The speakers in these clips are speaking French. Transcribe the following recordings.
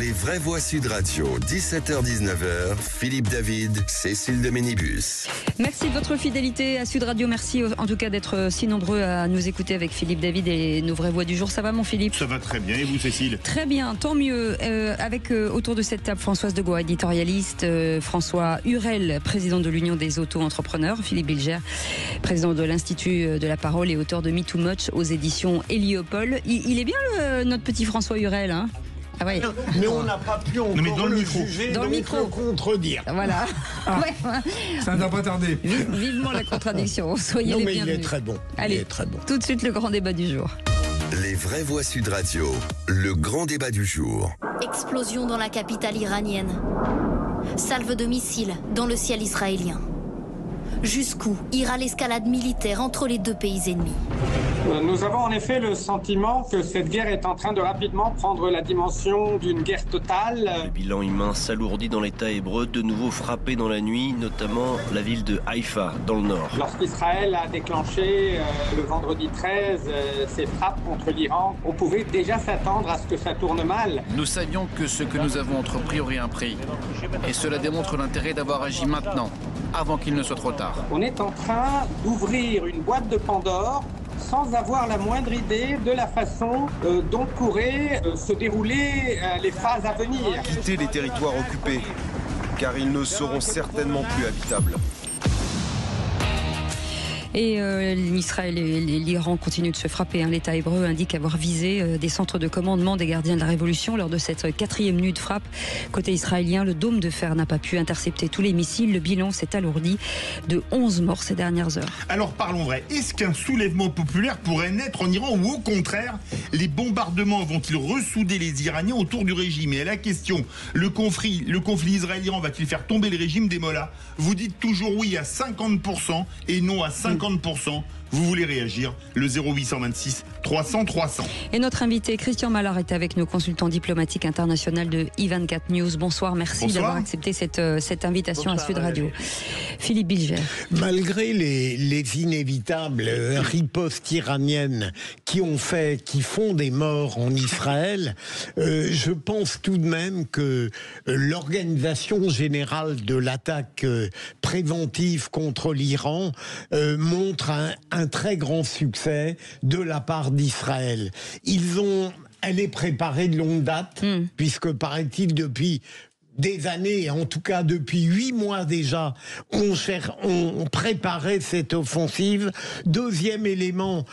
Les vraies voix Sud Radio, 17h-19h, Philippe David, Cécile de Ménibus. Merci de votre fidélité à Sud Radio. Merci en tout cas d'être si nombreux à nous écouter avec Philippe David et nos vraies voix du jour. Ça va mon Philippe? Ça va très bien. Et vous Cécile? Très bien, tant mieux. Avec autour de cette table Françoise Degois, éditorialiste, François Hurel, président de l'Union des auto-entrepreneurs, Philippe Bilger, président de l'Institut de la Parole et auteur de Me Too Much aux éditions Héliopole. Il est bien notre petit François Hurel, hein? Ah ouais. Mais on n'a pas pu encore le juger, dans le donc micro. le contredire. Voilà. Ouais. Ça ne va pas tarder. Vivement la contradiction. Soyez Non, les mais bienvenus. il est très bon. Allez, il est très bon. Tout de suite le grand débat du jour. Les vraies voix Sud Radio, le grand débat du jour. Explosion dans la capitale iranienne. Salve de missiles dans le ciel israélien. Jusqu'où ira l'escalade militaire entre les deux pays ennemis? Nous avons en effet le sentiment que cette guerre est en train de rapidement prendre la dimension d'une guerre totale. Le bilan humain s'alourdit dans l'État hébreu, de nouveau frappé dans la nuit, notamment la ville de Haïfa, dans le nord. Lorsqu'Israël a déclenché le vendredi 13 ses frappes contre l'Iran, on pouvait déjà s'attendre à ce que ça tourne mal. Nous savions que ce que nous avons entrepris aurait un prix. Et cela démontre l'intérêt d'avoir agi maintenant, avant qu'il ne soit trop tard. On est en train d'ouvrir une boîte de Pandore sans avoir la moindre idée de la façon dont pourraient se dérouler les phases à venir. Quitter les territoires occupés, car ils ne seront certainement plus habitables. Et l'Israël et l'Iran continuent de se frapper. L'État hébreu indique avoir visé des centres de commandement des gardiens de la Révolution lors de cette 4e nuit de frappe. Côté israélien, le dôme de fer n'a pas pu intercepter tous les missiles. Le bilan s'est alourdi de 11 morts ces dernières heures. Alors parlons vrai, est-ce qu'un soulèvement populaire pourrait naître en Iran ou au contraire, les bombardements vont-ils ressouder les Iraniens autour du régime? Et à la question, le conflit israélien va-t-il faire tomber le régime des mollahs? Vous dites toujours oui à 50% et non à 50%. Vous voulez réagir? Le 0826 300 300. Et notre invité Christian Mallard est avec nous, consultant diplomatique international de I24 News. Bonsoir, merci d'avoir accepté cette invitation. Bonsoir, à Sud Radio. Philippe Bilger. Malgré les inévitables ripostes iraniennes qui font des morts en Israël, je pense tout de même que l'organisation générale de l'attaque préventive contre l'Iran montre un très grand succès de la part d'Israël. Elle est préparée de longue date, puisque paraît-il depuis des années, en tout cas depuis 8 mois déjà, on préparait cette offensive. Deuxième élément,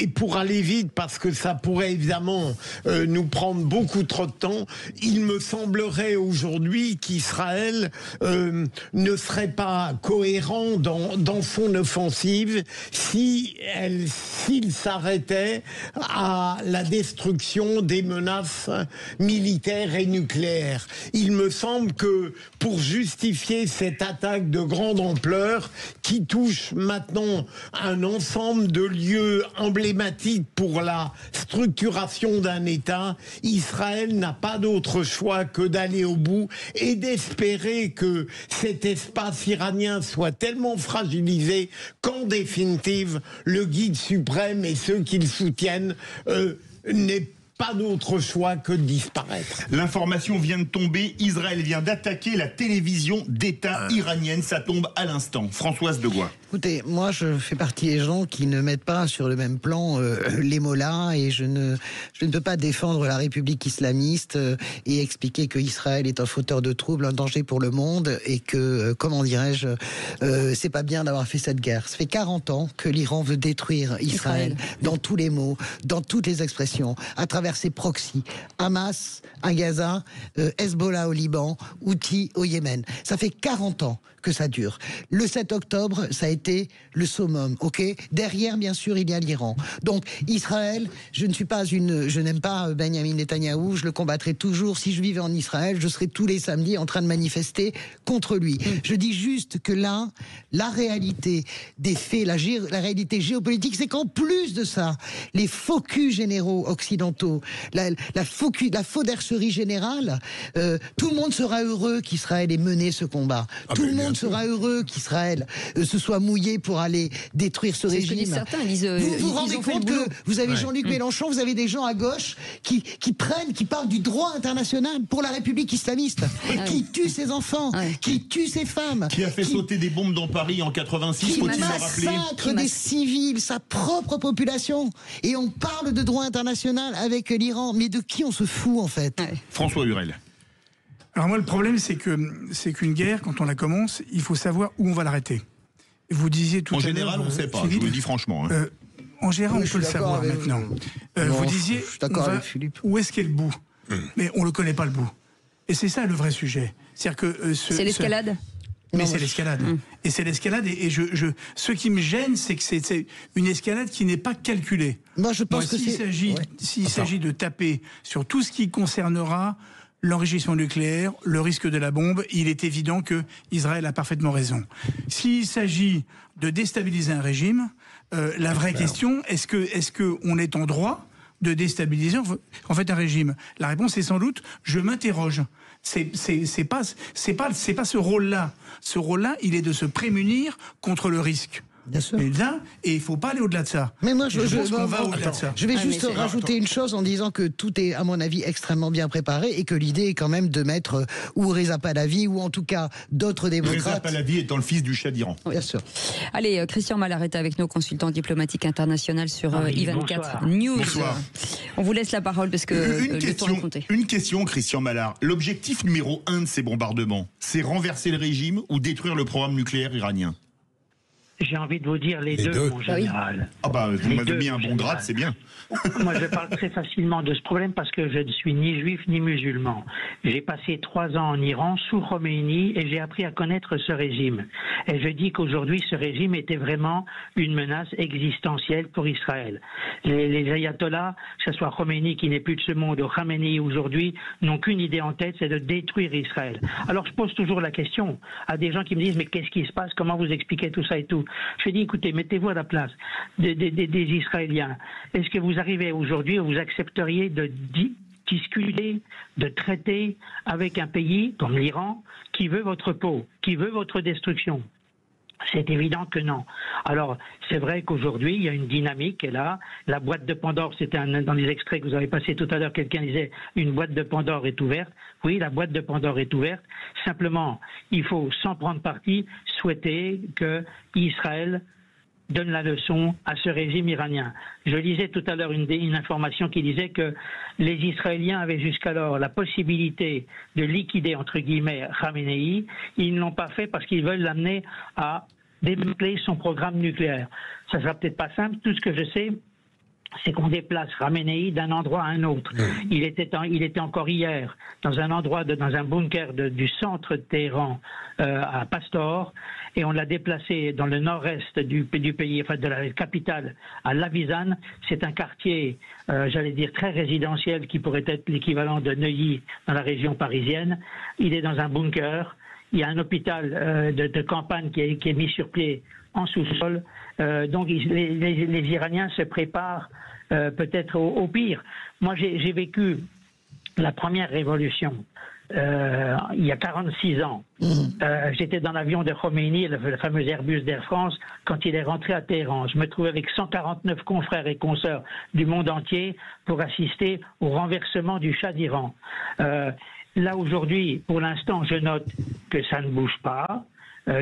et pour aller vite, parce que ça pourrait évidemment nous prendre beaucoup trop de temps, il me semblerait aujourd'hui qu'Israël ne serait pas cohérent dans son offensive s'il s'arrêtait à la destruction des menaces militaires et nucléaires. Il me semble que pour justifier cette attaque de grande ampleur qui touche maintenant un ensemble de lieux emblématiques pour la structuration d'un État, Israël n'a pas d'autre choix que d'aller au bout et d'espérer que cet espace iranien soit tellement fragilisé qu'en définitive, le guide suprême et ceux qui le soutiennent n'aient pas d'autre choix que de disparaître. L'information vient de tomber, Israël vient d'attaquer la télévision d'État iranienne, ça tombe à l'instant. Françoise Degois. Écoutez, moi je fais partie des gens qui ne mettent pas sur le même plan les mollahs et je ne peux pas défendre la République islamiste et expliquer que Israël est un fauteur de troubles, un danger pour le monde et que, comment dirais-je, c'est pas bien d'avoir fait cette guerre. Ça fait 40 ans que l'Iran veut détruire Israël dans tous les mots, dans toutes les expressions, à travers ses proxys, Hamas à Gaza, Hezbollah au Liban, Houthi au Yémen. Ça fait 40 ans que ça dure. Le 7 octobre, ça a été le summum, ok? Derrière, bien sûr, il y a l'Iran. Donc, Israël, je n'aime pas Benjamin Netanyahou, je le combattrai toujours. Si je vivais en Israël, je serais tous les samedis en train de manifester contre lui. Je dis juste que là, la réalité des faits, la réalité géopolitique, c'est qu'en plus de ça, les focus généraux occidentaux, la faudercerie générale, tout le monde sera heureux qu'Israël ait mené ce combat. Tout le monde sera heureux qu'Israël se soit mouillé pour aller détruire ce régime. C'est ce que disent certains. Ils disent, vous ils rendez ont fait compte le boulot. que vous avez Jean-Luc Mélenchon, vous avez des gens à gauche qui parlent du droit international pour la République islamiste, qui tue ses enfants, qui tue ses femmes, qui a fait sauter des bombes dans Paris en 86, faut-il le rappeler, massacre des civils, sa propre population. Et on parle de droit international avec l'Iran. Mais de qui on se fout, en fait? François Hurel. Alors moi, le problème, c'est qu'une guerre, quand on la commence, il faut savoir où on va l'arrêter. Vous disiez tout à l'heure... En général, on ne sait pas, je vous le dis franchement. En général, on peut le savoir maintenant. Vous disiez, où est-ce qu'est le bout? Mais on ne le connaît pas, le bout. Et c'est ça le vrai sujet. C'est-à-dire que... c'est l'escalade. Mais c'est l'escalade. Et c'est l'escalade. Et ce qui me gêne, c'est que c'est une escalade qui n'est pas calculée. Moi, je pense que s'il s'agit de taper sur tout ce qui concernera l'enrichissement nucléaire, le risque de la bombe, il est évident que Israël a parfaitement raison. S'il s'agit de déstabiliser un régime, la vraie question, est-ce qu'on est en droit de déstabiliser en fait un régime? La réponse est sans doute, je m'interroge. C'est pas ce rôle-là. Ce rôle-là, il est de se prémunir contre le risque. Bien sûr. Et il ne faut pas aller au-delà de ça. Mais moi, je vais juste ça. rajouter une chose en disant que tout est, à mon avis, extrêmement bien préparé et que l'idée est quand même de mettre ou Reza Pahlavi ou en tout cas d'autres démocrates. Reza Pahlavi étant le fils du Shah d'Iran. Bien sûr. Allez, Christian Mallard est avec nous, consultant diplomatique international sur I24 News. Bonsoir. On vous laisse la parole parce que le temps est compté. Une question, Christian Mallard. L'objectif numéro 1 de ces bombardements, c'est renverser le régime ou détruire le programme nucléaire iranien? J'ai envie de vous dire les deux, mon général. Ah bah, vous m'avez mis un bon grade, c'est bien. Moi, je parle très facilement de ce problème parce que je ne suis ni juif ni musulman. J'ai passé 3 ans en Iran sous Khomeini et j'ai appris à connaître ce régime. Et je dis qu'aujourd'hui, ce régime était vraiment une menace existentielle pour Israël. Les ayatollahs, que ce soit Khomeini qui n'est plus de ce monde ou Khamenei aujourd'hui, n'ont qu'une idée en tête, c'est de détruire Israël. Alors je pose toujours la question à des gens qui me disent mais qu'est-ce qui se passe, comment vous expliquez tout ça et tout. Je dis écoutez, mettez-vous à la place des Israéliens. Est-ce que vous arrivez aujourd'hui, vous accepteriez de discuter, de traiter avec un pays comme l'Iran qui veut votre peau, qui veut votre destruction? C'est évident que non. Alors, c'est vrai qu'aujourd'hui, il y a une dynamique qui est là. La boîte de Pandore, c'était dans les extraits que vous avez passés tout à l'heure, quelqu'un disait « une boîte de Pandore est ouverte ». Oui, la boîte de Pandore est ouverte. Simplement, il faut, sans prendre parti, souhaiter que Israël donne la leçon à ce régime iranien. Je lisais tout à l'heure une information qui disait que les Israéliens avaient jusqu'alors la possibilité de liquider, entre guillemets, Khamenei. Ils ne l'ont pas fait parce qu'ils veulent l'amener à démanteler son programme nucléaire. Ça sera peut-être pas simple. Tout ce que je sais, c'est qu'on déplace Khamenei d'un endroit à un autre. Il était encore hier dans un endroit, dans un bunker du centre de Téhéran à Pastor, et on l'a déplacé dans le nord-est du pays, enfin de la capitale, à Lavizan. C'est un quartier, j'allais dire, très résidentiel qui pourrait être l'équivalent de Neuilly dans la région parisienne. Il est dans un bunker. Il y a un hôpital de campagne qui est mis sur pied en sous-sol. Donc les Iraniens se préparent peut-être au pire. Moi, j'ai vécu la première révolution il y a 46 ans. J'étais dans l'avion de Khomeini, le fameux Airbus d'Air France, quand il est rentré à Téhéran. Je me trouvais avec 149 confrères et consoeurs du monde entier pour assister au renversement du Shah d'Iran. Là, aujourd'hui, pour l'instant, je note que ça ne bouge pas,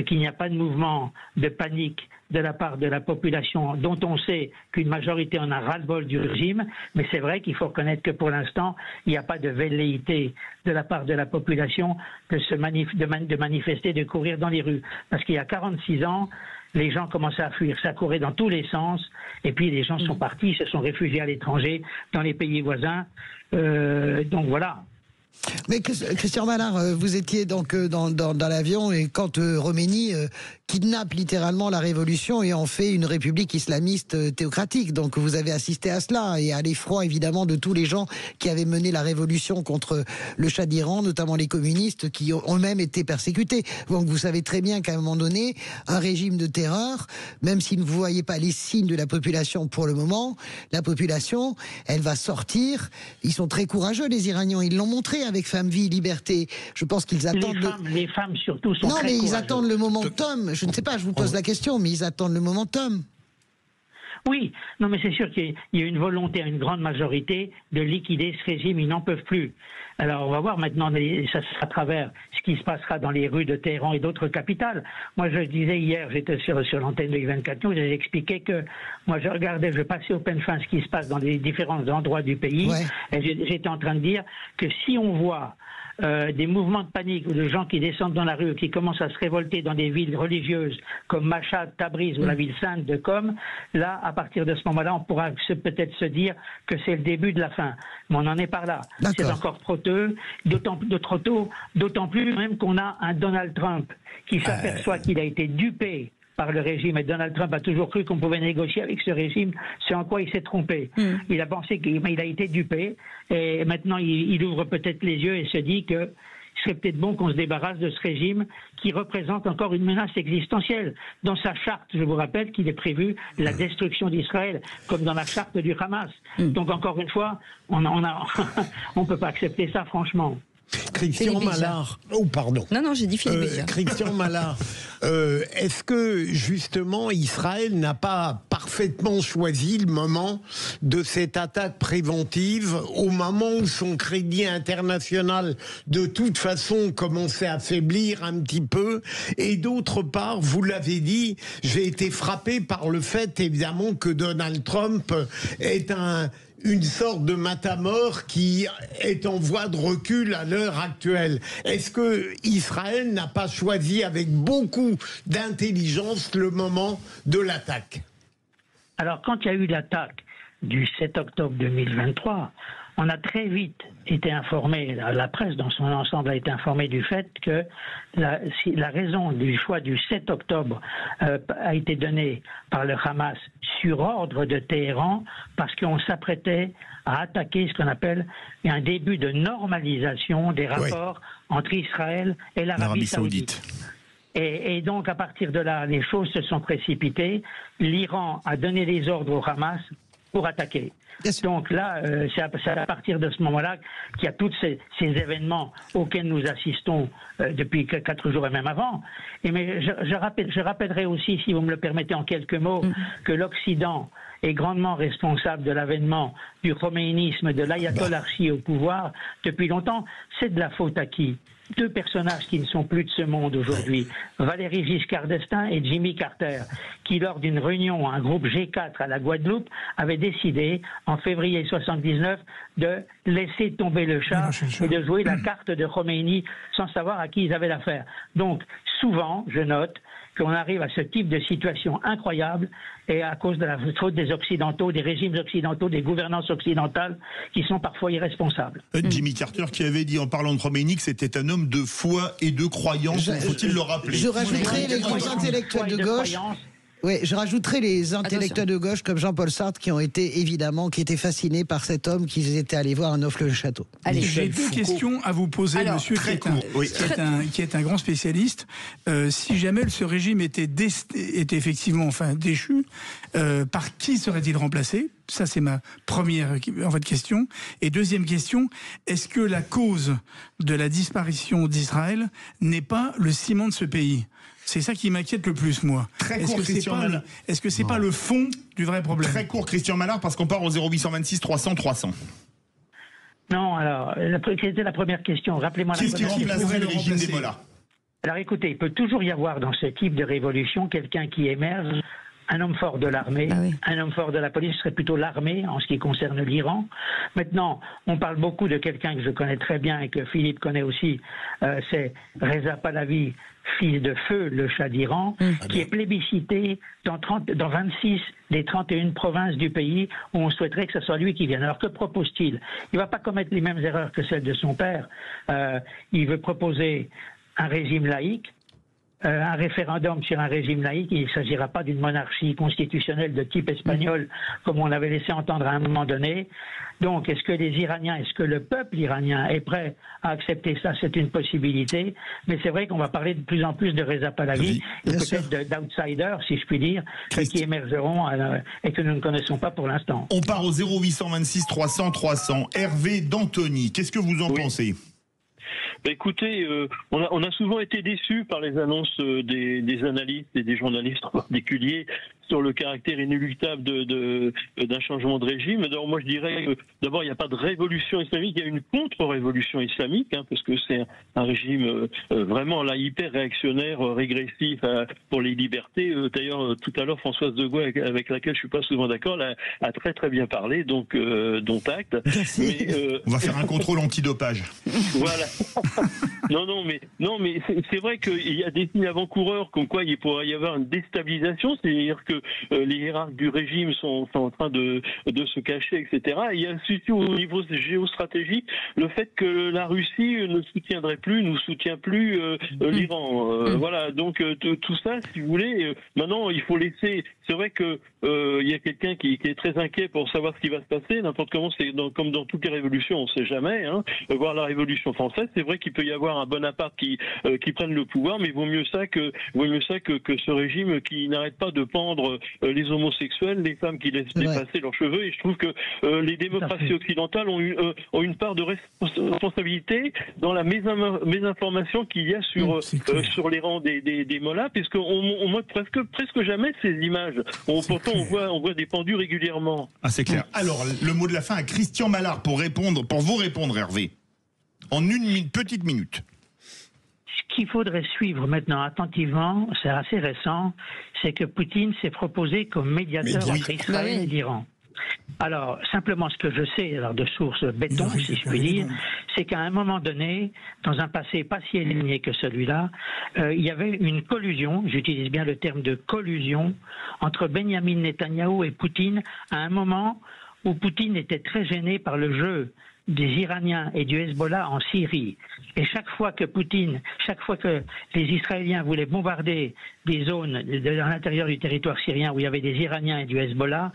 qu'il n'y a pas de mouvement de panique de la part de la population, dont on sait qu'une majorité en a ras-le-bol du régime, mais c'est vrai qu'il faut reconnaître que pour l'instant, il n'y a pas de velléité de la part de la population de manifester, de courir dans les rues. Parce qu'il y a 46 ans, les gens commençaient à fuir, ça courait dans tous les sens, et puis les gens sont partis, se sont réfugiés à l'étranger, dans les pays voisins. Donc voilà. Mais Christian Mallard, vous étiez donc dans l'avion et quand Khomeini kidnappe littéralement la révolution et en fait une république islamiste théocratique. Donc vous avez assisté à cela et à l'effroi évidemment de tous les gens qui avaient mené la révolution contre le Shah d'Iran, notamment les communistes qui ont même été persécutés. Donc vous savez très bien qu'à un moment donné, un régime de terreur, même si vous ne voyez pas les signes de la population pour le moment, la population, elle va sortir. Ils sont très courageux les Iraniens, ils l'ont montré avec Femme, Vie, Liberté. Je pense qu'ils attendent... Les femmes surtout sont non, très mais ils courageuses. attendent le momentum. Je ne sais pas, je vous pose la question, mais ils attendent le momentum. Oui, non mais c'est sûr qu'il y a une volonté à une grande majorité de liquider ce régime, ils n'en peuvent plus. Alors on va voir maintenant à travers ce qui se passera dans les rues de Téhéran et d'autres capitales. Moi je disais hier, j'étais sur l'antenne de 24 News, j'ai expliqué que moi je passais au peine fin ce qui se passe dans les différents endroits du pays, et j'étais en train de dire que si on voit des mouvements de panique ou de gens qui descendent dans la rue, qui commencent à se révolter dans des villes religieuses comme Machhad, Tabriz ou la ville sainte de Qom, là, à partir de ce moment-là, on pourra peut-être se dire que c'est le début de la fin. Mais on n'en est pas là. C'est encore trop tôt, d'autant plus même qu'on a un Donald Trump qui s'aperçoit qu'il a été dupé par le régime, et Donald Trump a toujours cru qu'on pouvait négocier avec ce régime, c'est en quoi il s'est trompé. Il a pensé qu'il a été dupé, et maintenant il ouvre peut-être les yeux et se dit que il serait peut-être bon qu'on se débarrasse de ce régime qui représente encore une menace existentielle. Dans sa charte, je vous rappelle qu'il est prévu la destruction d'Israël, comme dans la charte du Hamas. Donc encore une fois, on peut pas accepter ça, franchement. Christian Mallard. Oh, pardon. Non, j'ai dit Philippe Bilger. Christian Mallard, est-ce que, justement, Israël n'a pas parfaitement choisi le moment de cette attaque préventive, au moment où son crédit international, de toute façon, commençait à faiblir un petit peu? Et d'autre part, vous l'avez dit, j'ai été frappé par le fait, évidemment, que Donald Trump est une sorte de matamor qui est en voie de recul à l'heure actuelle. Est-ce que Israël n'a pas choisi avec beaucoup d'intelligence le moment de l'attaque? Alors, quand il y a eu l'attaque du 7 octobre 2023, on a très vite été informé, la presse dans son ensemble a été informée du fait que la raison du choix du 7 octobre a été donnée par le Hamas sur ordre de Téhéran, parce qu'on s'apprêtait à attaquer ce qu'on appelle un début de normalisation des rapports entre Israël et l'Arabie Saoudite. Et donc, à partir de là, les choses se sont précipitées. L'Iran a donné les ordres au Hamas pour attaquer. Donc là, c'est à partir de ce moment-là qu'il y a tous ces événements auxquels nous assistons depuis 4 jours et même avant. Mais je rappellerai aussi, si vous me le permettez en quelques mots, que l'Occident est grandement responsable de l'avènement du khomeïnisme, de l'ayatollarchie au pouvoir depuis longtemps. C'est de la faute à qui? 2 personnages qui ne sont plus de ce monde aujourd'hui, Valéry Giscard d'Estaing et Jimmy Carter, qui lors d'une réunion, un groupe G4 à la Guadeloupe, avaient décidé en février 1979 de laisser tomber le chat et de jouer la carte de Khomeini sans savoir à qui ils avaient l'affaire. Donc souvent, je note, qu'on arrive à ce type de situation incroyable et à cause de la faute des Occidentaux, des régimes occidentaux, des gouvernances occidentales qui sont parfois irresponsables. Jimmy Carter qui avait dit en parlant de Khomeini que c'était un homme de foi et de croyance, faut-il le rappeler? Je rajouterai les grands intellectuels de gauche. Oui, je rajouterai les intellectuels de gauche comme Jean-Paul Sartre qui étaient fascinés par cet homme qu'ils étaient allés voir à Neaufle-le-Château. J'ai 2 questions à vous poser, monsieur, qui est un grand spécialiste. Si jamais ce régime était effectivement déchu, par qui serait-il remplacé? Ça, c'est ma première question. Et deuxième question, est-ce que la cause de la disparition d'Israël n'est pas le ciment de ce pays? C'est ça qui m'inquiète le plus, moi. Est-ce que c'est pas le fond du vrai problème? Très court, Christian Mallard, parce qu'on part au 0826 300 300. Non, alors, c'était la première question. Rappelez-moi la première question. Qui remplacerait le régime des Mollahs? Alors écoutez, il peut toujours y avoir dans ce type de révolution quelqu'un qui émerge, un homme fort de l'armée, un homme fort de la police, ce serait plutôt l'armée en ce qui concerne l'Iran. Maintenant, on parle beaucoup de quelqu'un que je connais très bien et que Philippe connaît aussi, c'est Reza Pahlavi, fils de feu, le Shah d'Iran, qui est plébiscité dans 26 des 31 provinces du pays où on souhaiterait que ce soit lui qui vienne. Alors que propose-t-il? Il ne va pas commettre les mêmes erreurs que celles de son père. Il veut proposer un régime laïque, un référendum sur un régime laïque. Il ne s'agira pas d'une monarchie constitutionnelle de type espagnol comme on l'avait laissé entendre à un moment donné. Donc, est-ce que les Iraniens, est-ce que le peuple iranien est prêt à accepter ça? C'est une possibilité. Mais c'est vrai qu'on va parler de plus en plus de Reza Pahlavi et peut-être d'outsiders, si je puis dire, qui émergeront et que nous ne connaissons pas pour l'instant. On part au 0826 300 300. Hervé d'Antony, qu'est-ce que vous en pensez? Écoutez, on a souvent été déçus par les annonces des analystes et des journalistes en particulier sur le caractère inéluctable d'un changement de régime. Alors moi je dirais que d'abord il n'y a pas de révolution islamique, il y a une contre-révolution islamique, parce que c'est un régime vraiment là hyper réactionnaire, régressif pour les libertés. D'ailleurs tout à l'heure Françoise de Gaulle, avec laquelle je suis pas souvent d'accord, a très très bien parlé, donc dont acte. Mais, on va faire un contrôle antidopage. Voilà. Non mais c'est vrai qu'il y a des signes avant-coureurs comme quoi il pourrait y avoir une déstabilisation, c'est-à-dire que les hiérarques du régime sont en train de se cacher, etc. Et il y a surtout au niveau géostratégique le fait que la Russie ne soutient plus l'Iran. Voilà, donc tout ça, si vous voulez, maintenant il faut laisser. C'est vrai que il y a quelqu'un qui est très inquiet pour savoir ce qui va se passer. N'importe comment, c'est comme dans toutes les révolutions, on ne sait jamais. Voir la Révolution française, c'est vrai qu'il peut y avoir un Bonaparte qui prenne le pouvoir, mais vaut mieux ça que ce régime qui n'arrête pas de pendre les homosexuels, les femmes qui laissent dépasser leurs cheveux. Et je trouve que les démocraties occidentales ont une part de responsabilité dans la mésinformation qu'il y a sur les rangs des mollahs, puisqu'on montre presque jamais ces images. Pourtant, on voit des pendus régulièrement. Ah, c'est clair. Alors, le mot de la fin à Christian Mallard pour vous répondre, Hervé. En une petite minute. Ce qu'il faudrait suivre maintenant attentivement, c'est assez récent, c'est que Poutine s'est proposé comme médiateur entre Israël et l'Iran. Alors, simplement ce que je sais, alors de source béton, si je puis dire, c'est qu'à un moment donné, dans un passé pas si éloigné que celui-là, il y avait une collusion, j'utilise bien le terme de collusion, entre Benyamin Netanyahou et Poutine, à un moment où Poutine était très gêné par le jeu des Iraniens et du Hezbollah en Syrie. Et chaque fois que les Israéliens voulaient bombarder des zones dans l'intérieur du territoire syrien où il y avait des Iraniens et du Hezbollah,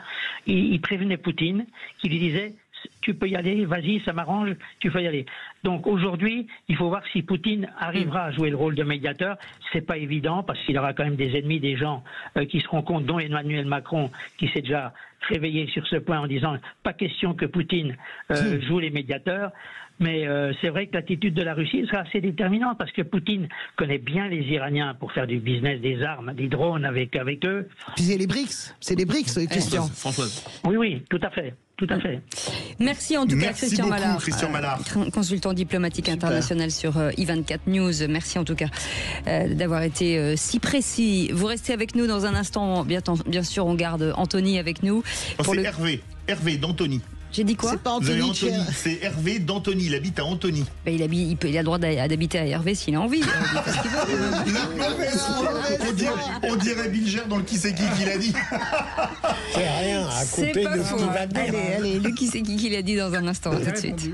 il prévenait Poutine, qui lui disait « tu peux y aller, vas-y, ça m'arrange, tu peux y aller ». Donc aujourd'hui, il faut voir si Poutine arrivera à jouer le rôle de médiateur. C'est pas évident parce qu'il aura quand même des ennemis, des gens qui se rendent compte, dont Emmanuel Macron, qui s'est déjà réveillé sur ce point en disant pas question que Poutine joue les médiateurs. Mais c'est vrai que l'attitude de la Russie sera assez déterminante parce que Poutine connaît bien les Iraniens pour faire du business des armes, des drones avec eux. Puis c'est les BRICS, Christian. Françoise. Oui, tout à fait. Tout à fait. Merci en tout cas Christian Mallard, consultant diplomatique international sur I24 News. Merci en tout cas d'avoir été si précis. Vous restez avec nous dans un instant. Bien sûr, on garde Anthony avec nous. C'est Hervé d'Anthony. J'ai dit quoi? C'est pas Anthony. C'est Hervé d'Anthony. Il habite à Anthony. Ben, il a le droit d'habiter à Hervé s'il a envie. On dirait Bilger dans le qui c'est qui l'a dit. C'est rien à côté de ce qu'il va dire. Allez, le qui c'est qui l'a dit dans un instant. Tout de suite.